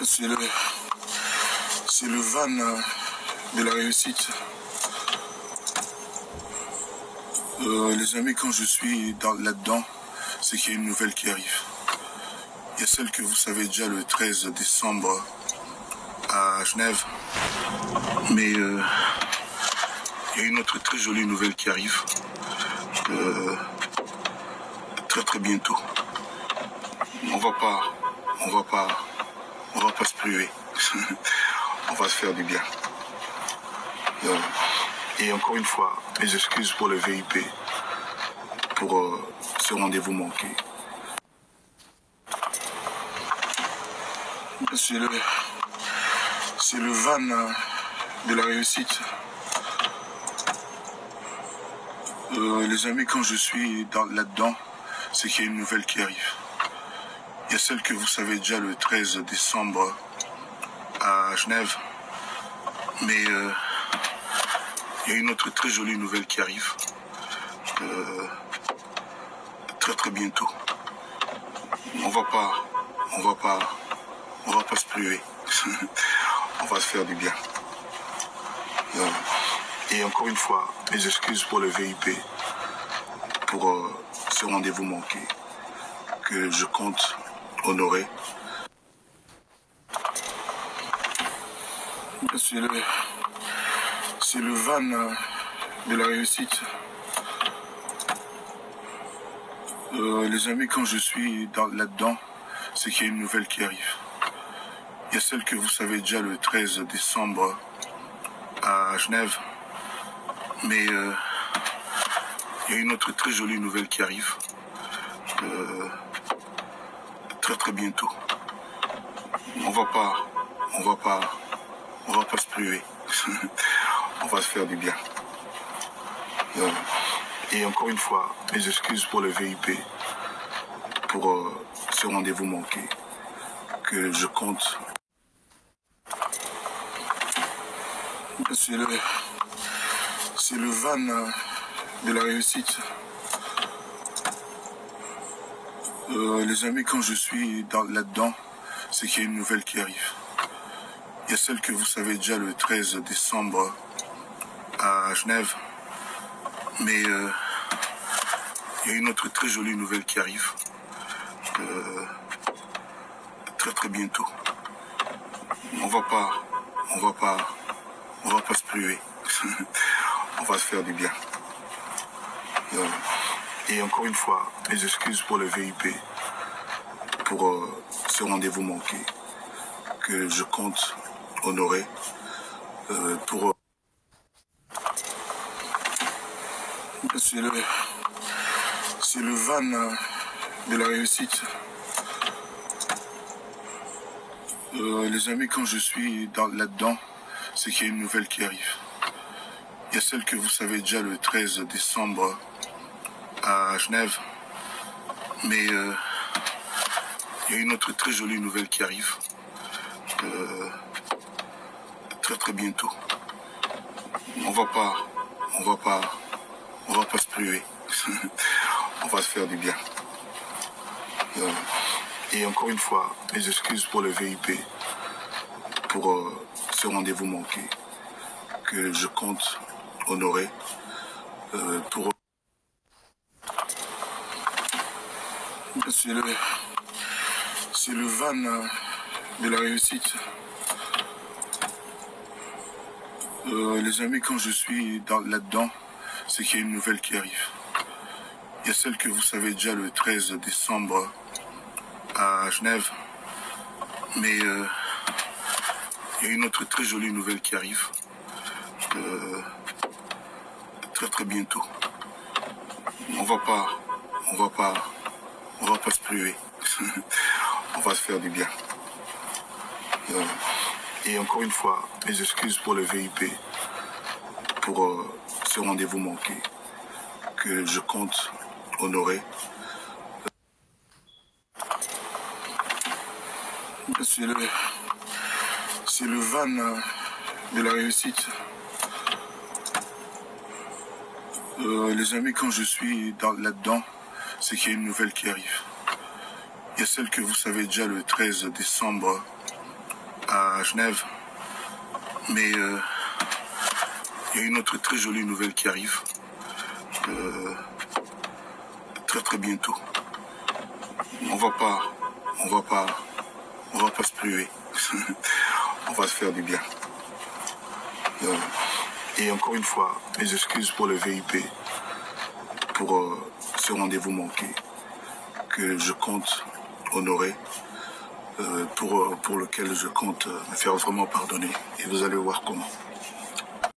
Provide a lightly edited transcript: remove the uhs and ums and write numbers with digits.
C'est le van de la réussite. Les amis, quand je suis là-dedans, c'est qu'il y a une nouvelle qui arrive. Il y a celle que vous savez déjà le 13 décembre à Genève. Mais il y a une autre très jolie nouvelle qui arrive. Très très bientôt. On va pas se priver. On va se faire du bien. Et encore une fois, mes excuses pour le VIP, pour ce rendez-vous manqué. C'est le van de la réussite. Les amis, quand je suis là-dedans, c'est qu'il y a une nouvelle qui arrive. Il y a celle que vous savez déjà le 13 décembre à Genève. Mais il y a une autre très jolie nouvelle qui arrive. Très très bientôt. On va pas se priver. On va se faire du bien. Et encore une fois, mes excuses pour le VIP, pour ce rendez-vous manqué, que je compte honorer. C'est le van de la réussite. Les amis, quand je suis là-dedans, c'est qu'il y a une nouvelle qui arrive. Il y a celle que vous savez déjà le 13 décembre à Genève. Mais il y a une autre très jolie nouvelle qui arrive. Très très bientôt. On va pas se priver. On va se faire du bien. Et encore une fois, mes excuses pour le VIP, pour ce rendez-vous manqué, que je compte. C'est le van de la réussite. Les amis, quand je suis là-dedans, c'est qu'il y a une nouvelle qui arrive. Il y a celle que vous savez déjà le 13 décembre à Genève. Mais il y a une autre très jolie nouvelle qui arrive. Très très bientôt. On va pas se priver. On va se faire du bien. Et encore une fois, mes excuses pour le VIP, pour ce rendez-vous manqué, que je compte honorer. C'est le van de la réussite. Les amis, quand je suis là-dedans, c'est qu'il y a une nouvelle qui arrive. Il y a celle que vous savez déjà le 13 décembre à Genève. Mais il y a une autre très jolie nouvelle qui arrive. Très très bientôt. On va pas se priver. On va se faire du bien. Et encore une fois, mes excuses pour le VIP, pour ce rendez-vous manqué, que je compte honorer. C'est le van de la réussite. Les amis, quand je suis là-dedans, c'est qu'il y a une nouvelle qui arrive. Il y a celle que vous savez déjà le 13 décembre à Genève. Mais il y a une autre très jolie nouvelle qui arrive. Très très bientôt. On va pas se priver. On va se faire du bien. Et encore une fois, mes excuses pour le VIP, pour ce rendez-vous manqué, que je compte honorer. C'est le van de la réussite. Les amis, quand je suis là-dedans, c'est qu'il y a une nouvelle qui arrive. Il y a celle que vous savez déjà le 13 décembre à Genève. Mais il y a une autre très jolie nouvelle qui arrive. Très très bientôt. On va pas se priver. On va se faire du bien. Et encore une fois, mes excuses pour le VIP, pour ce rendez-vous manqué que je compte honorer, pour lequel je compte me faire vraiment pardonner. Et vous allez voir comment.